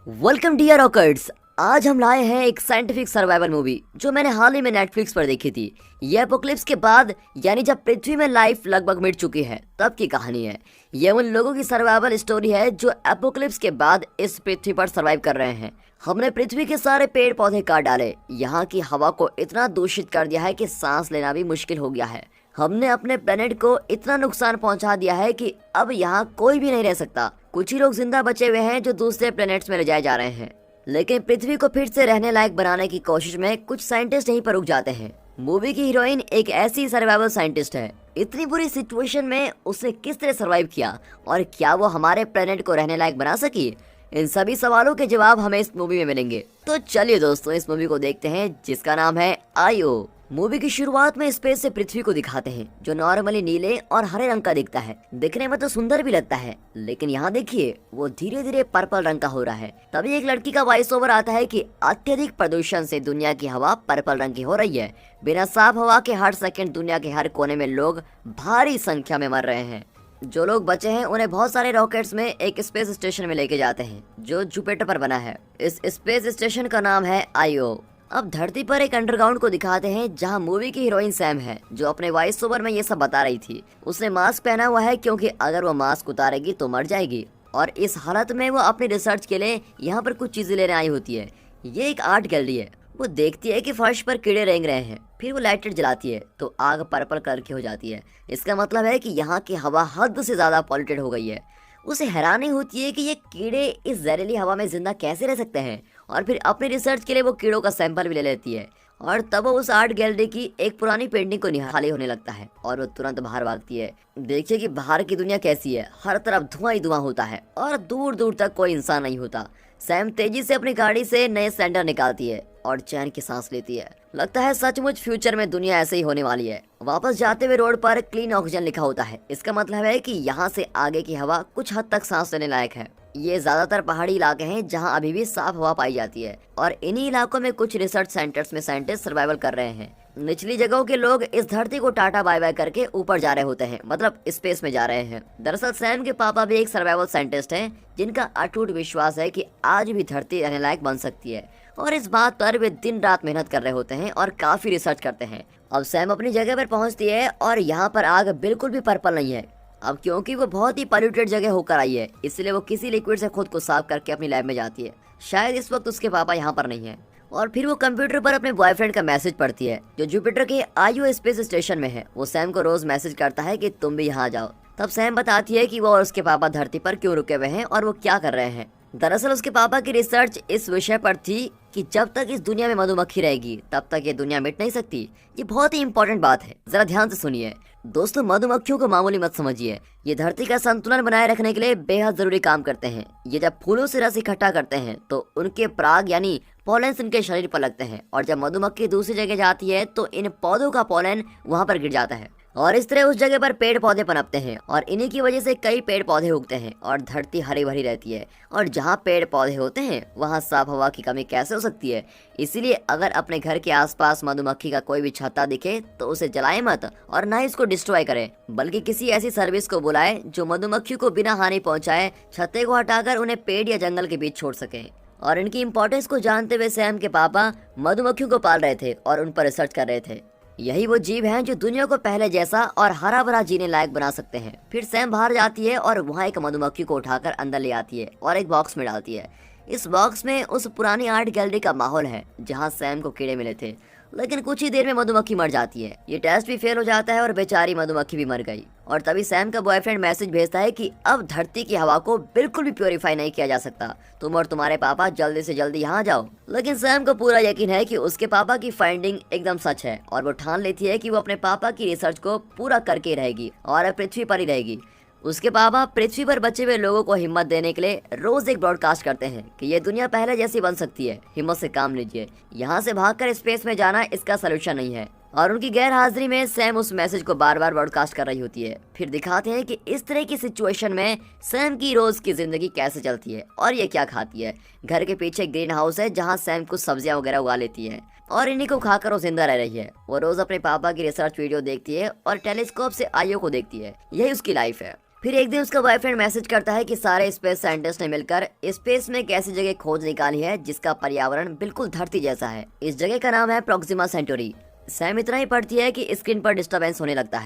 Welcome dear rockers. आज हम लाए हैं एक साइंटिफिक सर्वाइवल मूवी जो मैंने हाल ही में नेटफ्लिक्स पर देखी थी। ये एपोक्लिप्स के बाद यानी जब पृथ्वी में लाइफ लगभग मिट चुकी है तब की कहानी है। ये उन लोगों की सर्वाइवल स्टोरी है जो एपोक्लिप्स के बाद इस पृथ्वी पर सर्वाइव कर रहे हैं। हमने पृथ्वी के सारे पेड़ पौधे काट डाले, यहाँ की हवा को इतना दूषित कर दिया है कि सांस लेना भी मुश्किल हो गया है। हमने अपने प्लेनेट को इतना नुकसान पहुंचा दिया है कि अब यहाँ कोई भी नहीं रह सकता। कुछ ही लोग जिंदा बचे हुए हैं जो दूसरे प्लेनेट्स में ले जाए जा रहे हैं, लेकिन पृथ्वी को फिर से रहने लायक बनाने की कोशिश में कुछ साइंटिस्ट यहीं पर रुक जाते हैं। मूवी की हीरोइन एक ऐसी सर्वाइवल साइंटिस्ट है। इतनी बुरी सिचुएशन में उसने किस तरह सर्वाइव किया और क्या वो हमारे प्लेनेट को रहने लायक बना सकी? इन सभी सवालों के जवाब हमें इस मूवी में मिलेंगे। तो चलिए दोस्तों, इस मूवी को देखते हैं जिसका नाम है आईओ। मूवी की शुरुआत में स्पेस से पृथ्वी को दिखाते हैं जो नॉर्मली नीले और हरे रंग का दिखता है। दिखने में तो सुंदर भी लगता है, लेकिन यहाँ देखिए वो धीरे धीरे पर्पल रंग का हो रहा है। तभी एक लड़की का वॉइस ओवर आता है कि अत्यधिक प्रदूषण से दुनिया की हवा पर्पल रंग की हो रही है। बिना साफ हवा के हर सेकंड दुनिया के हर कोने में लोग भारी संख्या में मर रहे हैं। जो लोग बचे हैं उन्हें बहुत सारे रॉकेट्स में एक स्पेस स्टेशन में लेके जाते हैं जो जुपिटर पर बना है। इस स्पेस स्टेशन का नाम है आईओ। अब धरती पर एक अंडरग्राउंड को दिखाते हैं जहां मूवी की हीरोइन सैम है जो अपने वॉइस ओवर में ये सब बता रही थी। उसने मास्क पहना हुआ है क्योंकि अगर वो मास्क उतारेगी तो मर जाएगी, और इस हालत में वो अपनी रिसर्च के लिए यहाँ पर कुछ चीजें लेने आई होती है। ये एक आर्ट गैलरी है। वो देखती है कि फर्श पर कीड़े रेंग रहे हैं, फिर वो लाइटर जलाती है तो आग पर्पल कलर की हो जाती है। इसका मतलब है कि यहाँ की हवा हद से ज्यादा पॉल्यूटेड हो गई है। उसे हैरानी होती है कि ये कीड़े इस जहरीली हवा में जिंदा कैसे रह सकते हैं, और फिर अपनी रिसर्च के लिए वो कीड़ों का सैंपल भी ले लेती है। और तब वो उस आर्ट गैलरी की एक पुरानी पेंटिंग को निहाली होने लगता है और वो तुरंत बाहर भागती है। देखिए कि बाहर की दुनिया कैसी है, हर तरफ धुआं ही धुआं होता है और दूर दूर तक कोई इंसान नहीं होता। सैम तेजी से अपनी गाड़ी से नए सिलेंडर निकालती है और चैन की सांस लेती है। लगता है सचमुच फ्यूचर में दुनिया ऐसे ही होने वाली है। वापस जाते हुए रोड पर क्लीन ऑक्सीजन लिखा होता है। इसका मतलब है कि यहाँ से आगे की हवा कुछ हद तक सांस लेने लायक है। ये ज्यादातर पहाड़ी इलाके हैं जहाँ अभी भी साफ हवा पाई जाती है, और इन्हीं इलाकों में कुछ रिसर्च सेंटर्स में साइंटिस्ट सर्वाइवल कर रहे हैं। निचली जगहों के लोग इस धरती को टाटा बाय बाय करके ऊपर जा रहे होते हैं, मतलब स्पेस में जा रहे हैं। दरअसल सैम के पापा भी एक सर्वाइवल साइंटिस्ट हैं जिनका अटूट विश्वास है कि आज भी धरती रहने लायक बन सकती है, और इस बात पर वे दिन रात मेहनत कर रहे होते हैं और काफी रिसर्च करते हैं। अब सैम अपनी जगह पर पहुंचती है और यहाँ पर आग बिल्कुल भी पर्पल नहीं है। अब क्योंकि वो बहुत ही पॉल्यूटेड जगह होकर आई है, इसलिए वो किसी लिक्विड से खुद को साफ करके अपनी लैब में जाती है। शायद इस वक्त उसके पापा यहाँ पर नहीं है, और फिर वो कंप्यूटर पर अपने बॉयफ्रेंड का मैसेज पढ़ती है जो जुपिटर के आईओ स्पेस स्टेशन में है। वो सैम को रोज मैसेज करता है कि तुम भी यहाँ आ जाओ। तब सैम बताती है कि वो और उसके पापा धरती पर क्यों रुके हुए हैं और वो क्या कर रहे हैं। दरअसल उसके पापा की रिसर्च इस विषय पर थी कि जब तक इस दुनिया में मधुमक्खी रहेगी तब तक ये दुनिया मिट नहीं सकती। ये बहुत ही इंपॉर्टेंट बात है, जरा ध्यान से सुनिए। दोस्तों, मधुमक्खियों को मामूली मत समझिए। ये धरती का संतुलन बनाए रखने के लिए बेहद जरूरी काम करते हैं। ये जब फूलों से रस इकट्ठा करते हैं तो उनके पराग यानी पॉलेंस इनके शरीर पर लगते हैं, और जब मधुमक्खी दूसरी जगह जाती है तो इन पौधों का पॉलन वहाँ पर गिर जाता है, और इस तरह उस जगह पर पेड़ पौधे पनपते हैं, और इन्हीं की वजह से कई पेड़ पौधे उगते हैं और धरती हरी भरी रहती है। और जहाँ पेड़ पौधे होते हैं वहाँ साफ हवा की कमी कैसे हो सकती है? इसीलिए अगर अपने घर के आसपास मधुमक्खी का कोई भी छत्ता दिखे तो उसे जलाए मत, और ना ही इसको डिस्ट्रॉय करें, बल्कि किसी ऐसी सर्विस को बुलाए जो मधुमक्खियों को बिना हानि पहुँचाए छत्ते को हटाकर उन्हें पेड़ या जंगल के बीच छोड़ सके। और इनकी इम्पोर्टेंस को जानते हुए सैम के पापा मधुमक्खियों को पाल रहे थे और उन पर रिसर्च कर रहे थे। यही वो जीव हैं जो दुनिया को पहले जैसा और हरा भरा जीने लायक बना सकते हैं। फिर सैम बाहर जाती है और वहाँ एक मधुमक्खी को उठाकर अंदर ले आती है और एक बॉक्स में डालती है। इस बॉक्स में उस पुरानी आर्ट गैलरी का माहौल है जहाँ सैम को कीड़े मिले थे, लेकिन कुछ ही देर में मधुमक्खी मर जाती है। ये टेस्ट भी फेल हो जाता है और बेचारी मधुमक्खी भी मर गई। और तभी सैम का बॉयफ्रेंड मैसेज भेजता है कि अब धरती की हवा को बिल्कुल भी प्योरीफाई नहीं किया जा सकता, तुम और तुम्हारे पापा जल्दी से जल्दी यहाँ जाओ। लेकिन सैम को पूरा यकीन है कि उसके पापा की फाइंडिंग एकदम सच है, और वो ठान लेती है कि वो अपने पापा की रिसर्च को पूरा करके रहेगी और पृथ्वी पर ही रहेगी। उसके पापा पृथ्वी पर बचे हुए लोगों को हिम्मत देने के लिए रोज एक ब्रॉडकास्ट करते हैं कि ये दुनिया पहले जैसी बन सकती है, हिम्मत से काम लीजिए, यहाँ से भागकर स्पेस में जाना इसका सोल्यूशन नहीं है। और उनकी गैर हाजिरी में सैम उस मैसेज को बार बार ब्रॉडकास्ट कर रही होती है। फिर दिखाते हैं कि इस तरह की सिचुएशन में सैम की रोज की जिंदगी कैसे चलती है और ये क्या खाती है। घर के पीछे ग्रीन हाउस है जहाँ सैम कुछ सब्जियां वगैरह उगा लेती है और इन्हीं को खाकर वो जिंदा रह रही है। वो रोज अपने पापा की रिसर्च वीडियो देखती है और टेलीस्कोप से आईओ को देखती है। यही उसकी लाइफ है। फिर एक दिन उसका बॉयफ्रेंड मैसेज करता है कि सारे स्पेस साइंटिस्ट ने मिलकर स्पेस में एक ऐसी जगह खोज निकाली है जिसका पर्यावरण बिल्कुल धरती जैसा है। इस जगह का नाम है प्रोक्सिमा सेंटोरी। सैम इतना ही पढ़ती है कि स्क्रीन पर डिस्टरबेंस होने लगता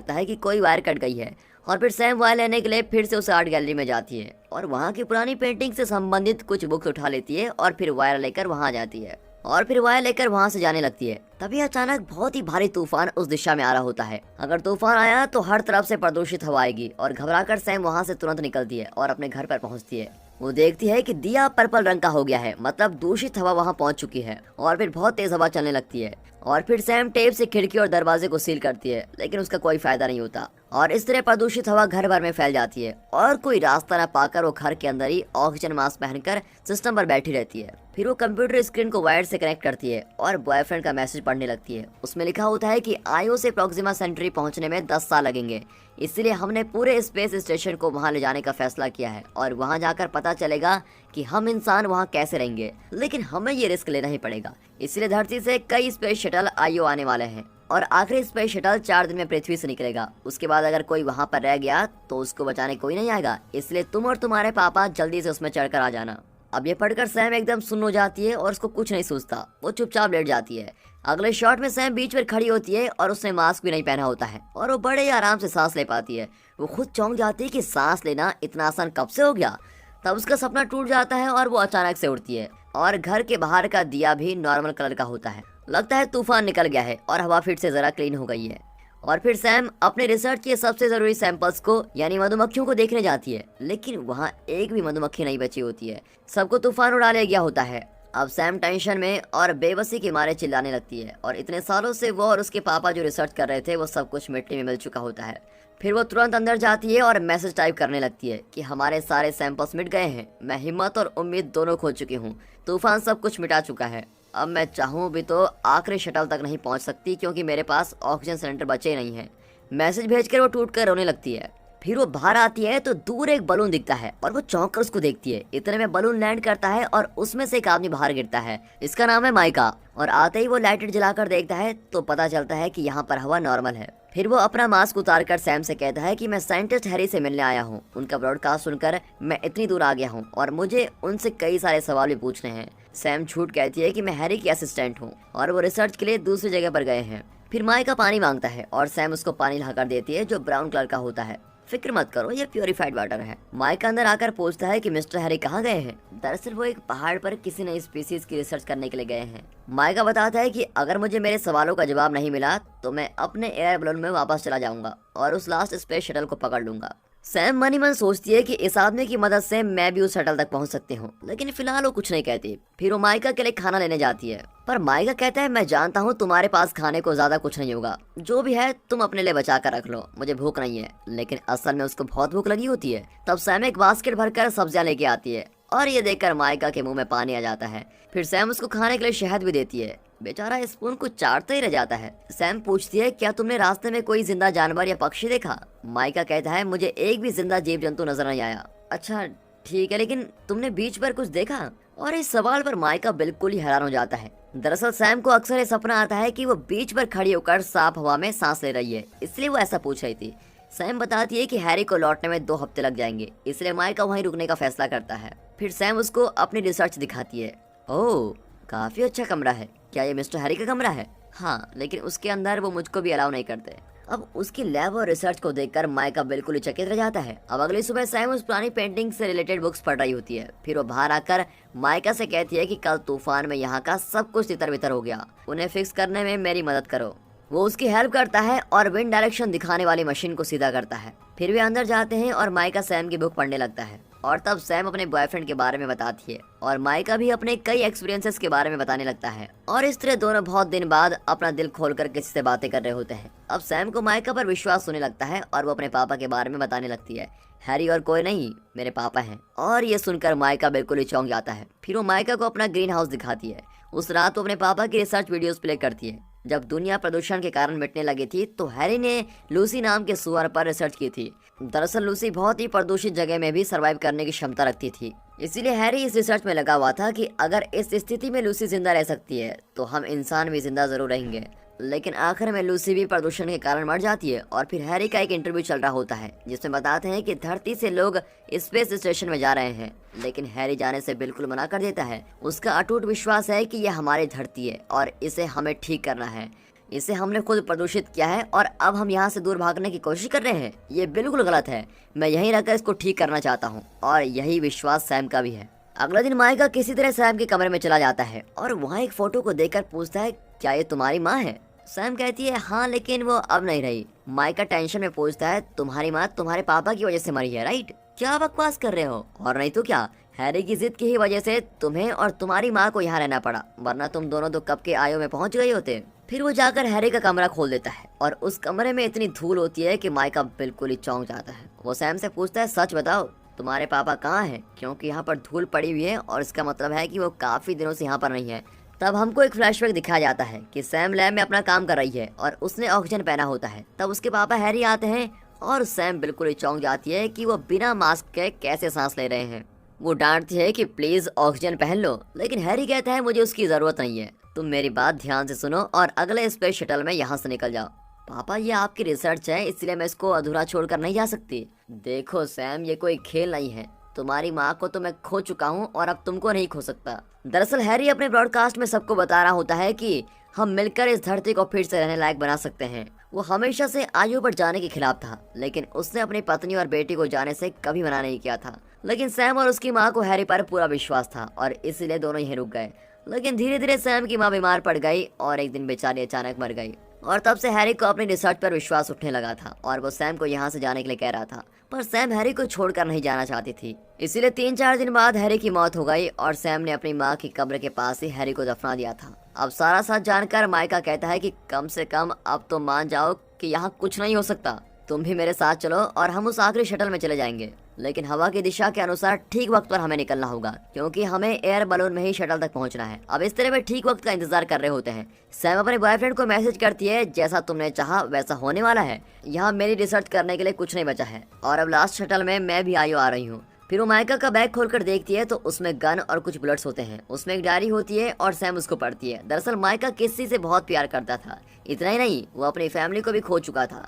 है कि कोई वायर कट गई है। और फिर सैम वायर लेने के लिए फिर से उस आर्ट गैलरी में जाती है और वहाँ की पुरानी पेंटिंग से संबंधित कुछ बुक्स उठा लेती है और फिर वायर लेकर वहाँ जाती है और फिर वायर लेकर वहाँ से जाने लगती है। तभी अचानक बहुत ही भारी तूफान उस दिशा में आ रहा होता है। अगर तूफान आया तो हर तरफ से प्रदूषित हवा आएगी और घबराकर सैम वहाँ से तुरंत निकलती है और अपने घर पर पहुँचती है। वो देखती है कि दिया पर्पल रंग का हो गया है, मतलब दूषित हवा वहाँ पहुँच चुकी है और फिर बहुत तेज हवा चलने लगती है। और फिर सैम टेप से खिड़की और दरवाजे को सील करती है, लेकिन उसका कोई फायदा नहीं होता और इस तरह प्रदूषित हवा घर भर में फैल जाती है और कोई रास्ता न पाकर वो घर के अंदर ही ऑक्सीजन मास्क पहनकर सिस्टम पर बैठी रहती है। फिर वो कंप्यूटर स्क्रीन को वायर से कनेक्ट करती है और बॉयफ्रेंड का मैसेज पढ़ने लगती है। उसमें लिखा होता है कि आयो से प्रोक्सिमा सेंटरी पहुंचने में 10 साल लगेंगे, इसलिए हमने पूरे स्पेस स्टेशन को वहां ले जाने का फैसला किया है और वहां जाकर पता चलेगा कि हम इंसान वहां कैसे रहेंगे, लेकिन हमें ये रिस्क लेना ही पड़ेगा। इसलिए धरती से कई स्पेस शटल आयो आने वाले हैं और आखिरी स्पेस शटल 4 दिन में पृथ्वी से निकलेगा। उसके बाद अगर कोई वहां पर रह गया तो उसको बचाने कोई नहीं आएगा, इसलिए तुम और तुम्हारे पापा जल्दी से उसमें चढ़कर आ जाना। अब ये पढ़कर सैम एकदम सुन्न हो जाती है और उसको कुछ नहीं सोचता, वो चुपचाप लेट जाती है। अगले शॉट में सैम बीच पर खड़ी होती है और उसने मास्क भी नहीं पहना होता है और वो बड़े आराम से सांस ले पाती है। वो खुद चौंक जाती है कि सांस लेना इतना आसान कब से हो गया। तब उसका सपना टूट जाता है और वो अचानक से उठती है और घर के बाहर का दिया भी नॉर्मल कलर का होता है। लगता है तूफान निकल गया है और हवा फिर से जरा क्लीन हो गई है। और फिर सैम अपने रिसर्च के सबसे जरूरी सैंपल्स को यानी मधुमक्खियों को देखने जाती है, लेकिन वहाँ एक भी मधुमक्खी नहीं बची होती है। सबको तूफान उड़ा ले गया होता है। अब सैम टेंशन में और बेबसी के मारे चिल्लाने लगती है और इतने सालों से वो और उसके पापा जो रिसर्च कर रहे थे वो सब कुछ मिट्टी में मिल चुका होता है। फिर वो तुरंत अंदर जाती है और मैसेज टाइप करने लगती है कि हमारे सारे सैंपल्स मिट गए हैं, मैं हिम्मत और उम्मीद दोनों खो चुकी हूँ, तूफान सब कुछ मिटा चुका है। अब मैं चाहूँ भी तो आखिरी शटल तक नहीं पहुँच सकती क्योंकि मेरे पास ऑक्सीजन सिलेंडर बचे नहीं है। मैसेज भेजकर वो टूट कर रोने लगती है। फिर वो बाहर आती है तो दूर एक बलून दिखता है और वो चौंक कर उसको देखती है। इतने में बलून लैंड करता है और उसमें से एक आदमी बाहर गिरता है। इसका नाम है माइका और आते ही वो लाइटर जलाकर देखता है तो पता चलता है कि यहाँ पर हवा नॉर्मल है। फिर वो अपना मास्क उतारकर सैम से कहता है कि मैं साइंटिस्ट हैरी से मिलने आया हूँ, उनका ब्रॉडकास्ट सुनकर मैं इतनी दूर आ गया हूँ और मुझे उनसे कई सारे सवाल भी पूछने हैं। सैम झूठ कहती है कि मैं हैरी की असिस्टेंट हूँ और वो रिसर्च के लिए दूसरी जगह पर गए हैं। फिर माइका पानी मांगता है और सैम उसको पानी लाकर देती है जो ब्राउन कलर का होता है। फिक्र मत करो, ये प्योरीफाइड वाटर है। माइका अंदर आकर पूछता है कि मिस्टर हैरी कहाँ गए हैं। दरअसल वो एक पहाड़ पर किसी नई स्पीसीज की रिसर्च करने के लिए गए हैं। माइका बताता है कि अगर मुझे मेरे सवालों का जवाब नहीं मिला तो मैं अपने एयर बलून में वापस चला जाऊंगा और उस लास्ट स्पेस शटल को पकड़ लूंगा। सैम मन ही मन सोचती है कि इस आदमी की मदद से मैं भी उस शटल तक पहुंच सकती हूँ, लेकिन फिलहाल वो कुछ नहीं कहती। फिर वो माइका के लिए खाना लेने जाती है, पर माइका कहता है मैं जानता हूँ तुम्हारे पास खाने को ज्यादा कुछ नहीं होगा, जो भी है तुम अपने लिए बचा कर रख लो, मुझे भूख नहीं है। लेकिन असल में उसको बहुत भूख लगी होती है। तब सैम एक बास्केट भरकर सब्जियां लेके आती है और ये देखकर माइका के मुंह में पानी आ जाता है। फिर सैम उसको खाने के लिए शहद भी देती है। बेचारा स्पून को चाटता ही रह जाता है। सैम पूछती है क्या तुमने रास्ते में कोई जिंदा जानवर या पक्षी देखा। माइका कहता है मुझे एक भी जिंदा जीव जंतु नजर नहीं आया। अच्छा ठीक है, लेकिन तुमने बीच पर कुछ देखा। और इस सवाल पर माइका बिल्कुल ही हैरान हो जाता है। दरअसल सैम को अक्सर ये सपना आता है कि वो बीच पर खड़ी होकर साफ हवा में सांस ले रही है, इसलिए वो ऐसा पूछ रही थी। सैम बताती है कि हैरी को लौटने में 2 हफ्ते लग जाएंगे, इसलिए माइका वहीं रुकने का फैसला करता है। फिर सैम उसको अपनी रिसर्च दिखाती है। ओह काफी अच्छा कमरा है, क्या ये मिस्टर हैरी का कमरा है। हाँ, लेकिन उसके अंदर वो मुझको भी अलाउ नहीं करते। अब उसकी लैब और रिसर्च को देखकर माइका बिल्कुल ही चकित रह जाता है। अब अगली सुबह सैम उस पुरानी पेंटिंग से रिलेटेड बुक्स पढ़ रही होती है। फिर वो बाहर आकर माइका से कहती है कि कल तूफान में यहाँ का सब कुछ तितर बितर हो गया, उन्हें फिक्स करने में मेरी मदद करो। वो उसकी हेल्प करता है और विंड डायरेक्शन दिखाने वाली मशीन को सीधा करता है। फिर वे अंदर जाते हैं और माइका सैम की बुक पढ़ने लगता है और तब सैम अपने बॉयफ्रेंड के बारे में बताती है और माइका भी अपने कई एक्सपीरियंसेस के बारे में बताने लगता है। और इस तरह दोनों बहुत दिन बाद अपना दिल खोलकर किसी से बातें कर रहे होते हैं। अब सैम को माइका पर विश्वास होने लगता है और वो अपने पापा के बारे में बताने लगती है। हैरी और कोई नहीं, मेरे पापा हैं। और ये सुनकर माइका बिल्कुल ही चौंक जाता है। फिर वो माइका को अपना ग्रीन हाउस दिखाती है। उस रात वो अपने पापा की रिसर्च वीडियोस प्ले करती है। जब दुनिया प्रदूषण के कारण मिटने लगी थी तो हैरी ने लूसी नाम के सुअर पर रिसर्च की थी। दरअसल लूसी बहुत ही प्रदूषित जगह में भी सरवाइव करने की क्षमता रखती थी, इसीलिए हैरी इस रिसर्च में लगा हुआ था कि अगर इस स्थिति में लूसी जिंदा रह सकती है तो हम इंसान भी जिंदा जरूर रहेंगे। लेकिन आखिर में लूसी भी प्रदूषण के कारण मर जाती है और फिर हैरी का एक इंटरव्यू चल रहा होता है जिसमें बताते हैं कि धरती से लोग स्पेस स्टेशन में जा रहे हैं, लेकिन हैरी जाने से बिल्कुल मना कर देता है। उसका अटूट विश्वास है कि यह हमारी धरती है और इसे हमें ठीक करना है। इसे हमने खुद प्रदूषित किया है और अब हम यहाँ से दूर भागने की कोशिश कर रहे हैं। ये बिल्कुल गलत है। मैं यहीं रहकर इसको ठीक करना चाहता हूँ और यही विश्वास सैम का भी है। अगले दिन माइका किसी तरह सैम के कमरे में चला जाता है और वहाँ एक फोटो को देखकर पूछता है, क्या ये तुम्हारी माँ है? सैम कहती है, हाँ, लेकिन वो अब नहीं रही। माइका टेंशन में पूछता है, तुम्हारी माँ तुम्हारे पापा की वजह से मरी है, राइट? क्या बकवास कर रहे हो? और नहीं तो क्या, हैरी की जिद की ही वजह से तुम्हें और तुम्हारी माँ को यहाँ रहना पड़ा, वरना तुम दोनों तो कब के आयु में पहुँच गए होते। फिर वो जाकर हैरी का कमरा खोल देता है और उस कमरे में इतनी धूल होती है कि माइका बिल्कुल ही चौंक जाता है। वो सैम से पूछता है, सच बताओ तुम्हारे पापा कहाँ हैं? क्योंकि यहाँ पर धूल पड़ी हुई है और इसका मतलब है कि वो काफी दिनों से यहाँ पर नहीं है। तब हमको एक फ्लैशबैक दिखाया जाता है कि सैम लैब में अपना काम कर रही है और उसने ऑक्सीजन पहना होता है। तब उसके पापा हैरी आते हैं और सैम बिल्कुल ही चौंक जाती है कि वो बिना मास्क के कैसे सांस ले रहे हैं। वो डांटती है कि प्लीज ऑक्सीजन पहन लो, लेकिन हैरी कहता है, मुझे उसकी जरूरत नहीं है। तुम मेरी बात ध्यान से सुनो और अगले स्पेस शटल में यहाँ से निकल जाओ। पापा, ये आपकी रिसर्च है, इसलिए मैं इसको अधूरा छोड़कर नहीं जा सकती। देखो सैम, ये कोई खेल नहीं है। तुम्हारी माँ को तो मैं खो चुका हूँ और अब तुमको नहीं खो सकता। दरअसल हैरी अपने ब्रॉडकास्ट में सबको बता रहा होता है कि हम मिलकर इस धरती को फिर से रहने लायक बना सकते हैं। वो हमेशा से आयु पर जाने के खिलाफ था, लेकिन उसने अपनी पत्नी और बेटी को जाने से कभी मना नहीं किया था। लेकिन सैम और उसकी माँ को हैरी पर पूरा विश्वास था और इसलिए दोनों यहीं रुक गए। लेकिन धीरे धीरे सैम की माँ बीमार पड़ गई और एक दिन बेचारी अचानक मर गई और तब से हैरी को अपनी रिसर्च पर विश्वास उठने लगा था और वो सैम को यहाँ से जाने के लिए कह रहा था। पर सैम हैरी को छोड़कर नहीं जाना चाहती थी, इसीलिए 3-4 दिन बाद हैरी की मौत हो गई और सैम ने अपनी माँ की कब्र के पास ही हैरी को दफना दिया था। अब सारा सच जानकर माइका कहता है कि कम से कम अब तो मान जाओ कि यहाँ कुछ नहीं हो सकता। तुम भी मेरे साथ चलो और हम उस आखिरी शटल में चले जाएंगे, लेकिन हवा की दिशा के अनुसार ठीक वक्त पर हमें निकलना होगा, क्योंकि हमें एयर बलून में ही शटल तक पहुंचना है। अब इस तरह वे ठीक वक्त का इंतजार कर रहे होते हैं। सैम अपने बॉयफ्रेंड को मैसेज करती है, जैसा तुमने चाहा वैसा होने वाला है, यहाँ मेरी रिसर्च करने के लिए कुछ नहीं बचा है और अब लास्ट शटल में मैं भी आयु आ रही हूँ। फिर वो माइका का बैग खोलकर देखती है तो उसमें गन और कुछ बुलेट्स होते हैं। उसमें एक डायरी होती है और सैम उसको पढ़ती है। दरअसल माइका किसी से बहुत प्यार करता था, इतना ही नहीं, वो अपनी फैमिली को भी खो चुका था।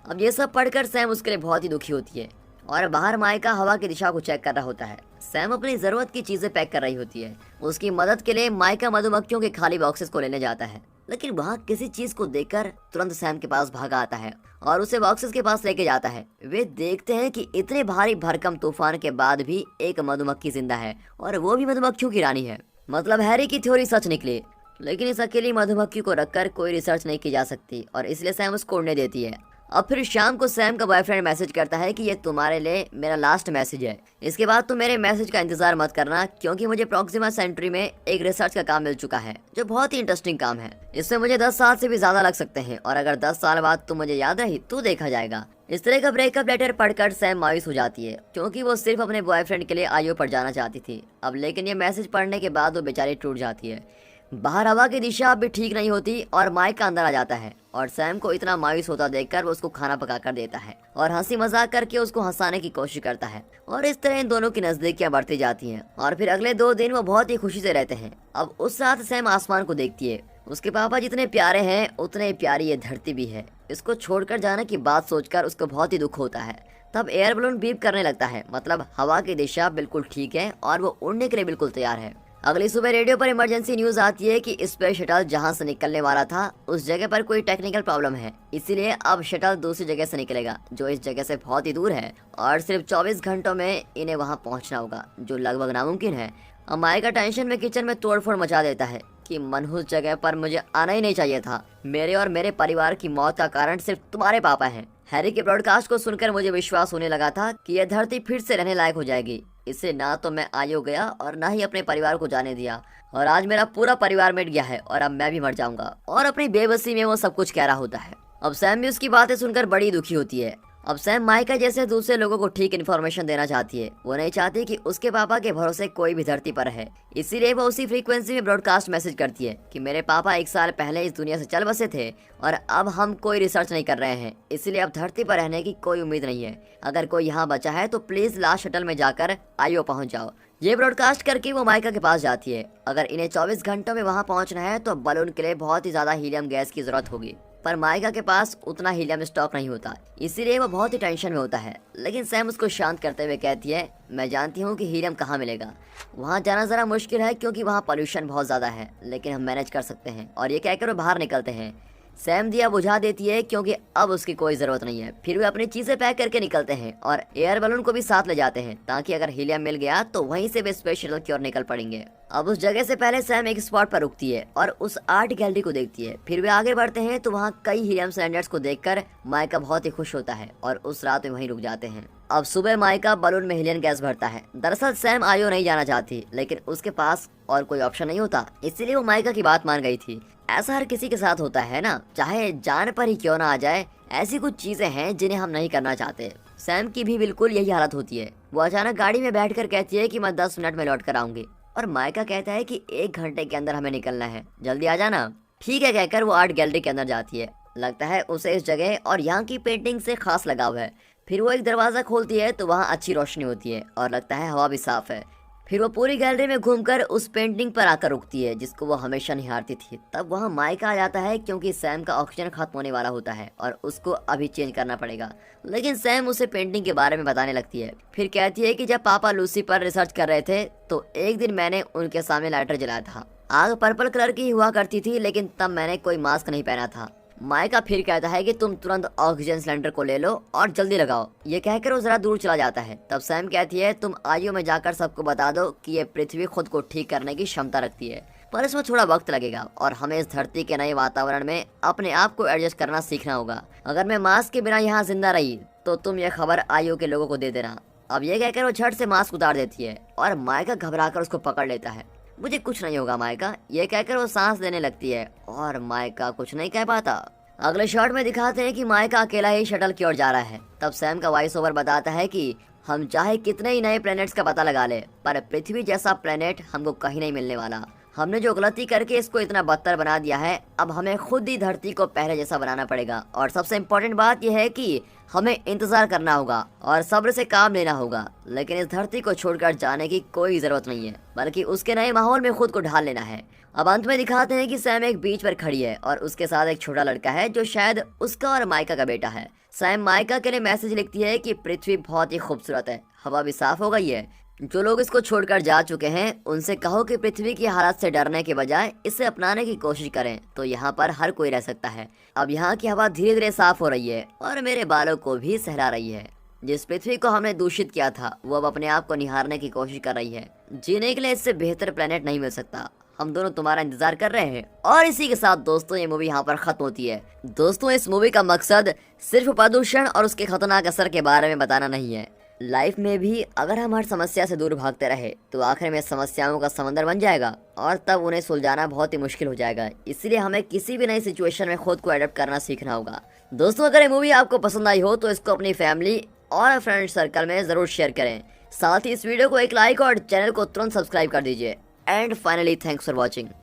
अब ये सब पढ़कर सैम उसके लिए बहुत ही दुखी होती है और बाहर माइका हवा की दिशा को चेक कर रहा होता है। सैम अपनी जरूरत की चीजें पैक कर रही होती है। उसकी मदद के लिए माइका मधुमक्खियों के खाली बॉक्सेस को लेने जाता है, लेकिन वहाँ किसी चीज को देखकर तुरंत सैम के पास भागा आता है और उसे बॉक्सेस के पास लेके जाता है। वे देखते हैं कि इतने भारी भरकम तूफान के बाद भी एक मधुमक्खी जिंदा है और वो भी मधुमक्खियों की रानी है। मतलब हैरी की थ्योरी सच निकली, लेकिन इस अकेली मधुमक्खी को रखकर कोई रिसर्च नहीं की जा सकती और इसलिए सैम उसको उड़ने देती है। अब फिर शाम को सैम का बॉयफ्रेंड मैसेज करता है कि ये तुम्हारे लिए मेरा लास्ट मैसेज है, इसके बाद तुम मेरे मैसेज का इंतजार मत करना, क्योंकि मुझे प्रॉक्सिमा सेंचुरी में एक रिसर्च का काम मिल चुका है जो बहुत ही इंटरेस्टिंग काम है। इसमें मुझे 10 साल से भी ज्यादा लग सकते हैं और अगर 10 साल बाद तुम मुझे याद रही तो देखा जाएगा। इस तरह का ब्रेकअप लेटर पढ़कर सैम मायूस हो जाती है, क्योंकि वो सिर्फ अपने बॉयफ्रेंड के लिए आयु पर जाना चाहती थी। अब लेकिन ये मैसेज पढ़ने के बाद वो बेचारी टूट जाती है। बाहर हवा की दिशा अब भी ठीक नहीं होती और माइका अंदर आ जाता है और सैम को इतना मायूस होता देखकर वो उसको खाना पका कर देता है और हंसी मजाक करके उसको हंसाने की कोशिश करता है और इस तरह इन दोनों की नजदीकियां बढ़ती जाती हैं और फिर अगले 2 दिन वो बहुत ही खुशी से रहते हैं। अब उस रात सैम आसमान को देखती है। उसके पापा जितने प्यारे हैं उतने प्यारी ये धरती भी है। इसको छोड़कर जाने की बात सोचकर उसको बहुत ही दुख होता है। तब एयर बलून बीप करने लगता है, मतलब हवा की दिशा बिल्कुल ठीक है और वो उड़ने के लिए बिल्कुल तैयार है। अगली सुबह रेडियो पर इमरजेंसी न्यूज आती है कि स्पेस शटल जहां से निकलने वाला था उस जगह पर कोई टेक्निकल प्रॉब्लम है, इसीलिए अब शटल दूसरी जगह से निकलेगा जो इस जगह से बहुत ही दूर है और सिर्फ 24 घंटों में इन्हें वहां पहुंचना होगा, जो लगभग नामुमकिन है। अब माइका टेंशन में किचन में तोड़फोड़ मचा देता है कि मनहूस जगह पर मुझे आना ही नहीं चाहिए था। मेरे और मेरे परिवार की मौत का कारण सिर्फ तुम्हारे पापा हैं। हैरी के ब्रॉडकास्ट को सुनकर मुझे विश्वास होने लगा था कि यह धरती फिर से रहने लायक हो जाएगी। इससे ना तो मैं आयु गया और ना ही अपने परिवार को जाने दिया और आज मेरा पूरा परिवार मिट गया है और अब मैं भी मर जाऊंगा। और अपनी बेबसी में वो सब कुछ कह रहा होता है। अब सैम भी उसकी बातें सुनकर बड़ी दुखी होती है। अब सैम माइका जैसे दूसरे लोगों को ठीक इन्फॉर्मेशन देना चाहती है। वो नहीं चाहती कि उसके पापा के भरोसे कोई भी धरती पर है, इसीलिए वो उसी फ्रीक्वेंसी में ब्रॉडकास्ट मैसेज करती है कि मेरे पापा 1 साल पहले इस दुनिया से चल बसे थे और अब हम कोई रिसर्च नहीं कर रहे हैं, इसलिए अब धरती पर रहने की कोई उम्मीद नहीं है। अगर कोई यहाँ बचा है तो प्लीज लास्ट शटल में जाकर आयु पहुँच जाओ। ये ब्रॉडकास्ट करके वो माइका के पास जाती है। अगर इन्हें 24 घंटों में वहाँ पहुँचना है तो बलून के लिए बहुत ही ज्यादा हीलियम गैस की जरूरत होगी, पर माइका के पास उतना हीलियम स्टॉक नहीं होता, इसीलिए वो बहुत ही टेंशन में होता है। लेकिन सैम उसको शांत करते हुए कहती है, मैं जानती हूँ कि हीलियम कहाँ मिलेगा, वहाँ जाना जरा मुश्किल है क्योंकि वहाँ पोल्यूशन बहुत ज्यादा है, लेकिन हम मैनेज कर सकते हैं। और ये कहकर वो बाहर निकलते हैं। सैम दिया बुझा देती है क्योंकि अब उसकी कोई जरूरत नहीं है। फिर वे अपनी चीजें पैक करके निकलते हैं और एयर बलून को भी साथ ले जाते हैं ताकि अगर हीलियम मिल गया तो वहीं से वे स्पेस शटल की ओर निकल पड़ेंगे। अब उस जगह से पहले सैम एक स्पॉट पर रुकती है और उस आर्ट गैलरी को देखती है। फिर वे आगे बढ़ते हैं तो वहाँ कई हीलियम सिलेंडर्स को देखकर माइका बहुत ही खुश होता है और उस रात में वहीं रुक जाते हैं। अब सुबह माइका बलून में हीलियम गैस भरता है। दरअसल सैम आयो नहीं जाना चाहती, लेकिन उसके पास और कोई ऑप्शन नहीं होता, इसीलिए वो माइका की बात मान गई थी। ऐसा हर किसी के साथ होता है ना, चाहे जान पर ही क्यों ना आ जाए, ऐसी कुछ चीजें हैं जिन्हें हम नहीं करना चाहते। सैम की भी बिल्कुल यही हालत होती है। वो अचानक गाड़ी में बैठकर कहती है कि मैं 10 मिनट में लौट कर आऊंगी, और माइका कहता है कि 1 घंटे के अंदर हमें निकलना है, जल्दी आ जाना। ठीक है कहकर वो आर्ट गैलरी के अंदर जाती है। लगता है उसे इस जगह और यहाँ की पेंटिंग से खास लगाव है। फिर वो एक दरवाजा खोलती है तो वहाँ अच्छी रोशनी होती है और लगता है हवा भी साफ है। फिर वो पूरी गैलरी में घूमकर उस पेंटिंग पर आकर रुकती है जिसको वो हमेशा निहारती थी। तब वहाँ माइका आ जाता है क्योंकि सैम का ऑक्सीजन खत्म होने वाला होता है और उसको अभी चेंज करना पड़ेगा। लेकिन सैम उसे पेंटिंग के बारे में बताने लगती है। फिर कहती है कि जब पापा लूसी पर रिसर्च कर रहे थे तो एक दिन मैंने उनके सामने लाइटर जलाया था। आग पर्पल कलर की हुआ करती थी, लेकिन तब मैंने कोई मास्क नहीं पहना था। माइका फिर कहता है कि तुम तुरंत ऑक्सीजन सिलेंडर को ले लो और जल्दी लगाओ। ये कहकर वो जरा दूर चला जाता है। तब सैम कहती है, तुम आयु में जाकर सबको बता दो कि ये पृथ्वी खुद को ठीक करने की क्षमता रखती है, पर इसमें थोड़ा वक्त लगेगा और हमें इस धरती के नए वातावरण में अपने आप को एडजस्ट करना सीखना होगा। अगर मैं मास्क के बिना यहाँ जिंदा रही तो तुम ये खबर आयु के लोगों को दे देना। अब ये कहकर वो झट से मास्क उतार देती है और माइका घबराकर उसको पकड़ लेता है। मुझे कुछ नहीं होगा माइका, ये कहकर वो सांस लेने लगती है और माइका कुछ नहीं कह पाता। अगले शॉट में दिखाते हैं कि माइका अकेला ही शटल की ओर जा रहा है। तब सैम का वॉइस ओवर बताता है कि हम चाहे कितने ही नए प्लैनेट्स का पता लगा ले, पर पृथ्वी जैसा प्लैनेट हमको कहीं नहीं मिलने वाला। हमने जो गलती करके इसको इतना बदतर बना दिया है, अब हमें खुद ही धरती को पहले जैसा बनाना पड़ेगा। और सबसे इम्पोर्टेंट बात यह है कि हमें इंतजार करना होगा और सब्र से काम लेना होगा, लेकिन इस धरती को छोड़कर जाने की कोई जरूरत नहीं है, बल्कि उसके नए माहौल में खुद को ढाल लेना है। अब अंत में दिखाते हैं कि सैम एक बीच पर खड़ी है और उसके साथ एक छोटा लड़का है जो शायद उसका और माइका का बेटा है। सैम माइका के लिए मैसेज लिखती है कि पृथ्वी बहुत ही खूबसूरत है, हवा भी साफ हो गई है। जो लोग इसको छोड़कर जा चुके हैं उनसे कहो कि पृथ्वी की हालत से डरने के बजाय इसे अपनाने की कोशिश करें, तो यहाँ पर हर कोई रह सकता है। अब यहाँ की हवा धीरे धीरे साफ हो रही है और मेरे बालों को भी सहला रही है। जिस पृथ्वी को हमने दूषित किया था वो अब अपने आप को निहारने की कोशिश कर रही है। जीने के लिए इससे बेहतर प्लेनेट नहीं मिल सकता। हम दोनों तुम्हारा इंतजार कर रहे हैं। और इसी के साथ दोस्तों ये मूवी यहाँ पर खत्म होती है। दोस्तों इस मूवी का मकसद सिर्फ प्रदूषण और उसके खतरनाक असर के बारे में बताना नहीं है। लाइफ में भी अगर हम हर समस्या से दूर भागते रहे तो आखिर में समस्याओं का समंदर बन जाएगा और तब उन्हें सुलझाना बहुत ही मुश्किल हो जाएगा। इसलिए हमें किसी भी नई सिचुएशन में खुद को एडेप्ट करना सीखना होगा। दोस्तों अगर ये मूवी आपको पसंद आई हो तो इसको अपनी फैमिली और फ्रेंड सर्कल में जरूर शेयर करें। साथ ही इस वीडियो को एक लाइक और चैनल को तुरंत सब्सक्राइब कर दीजिए। And finally thanks for watching.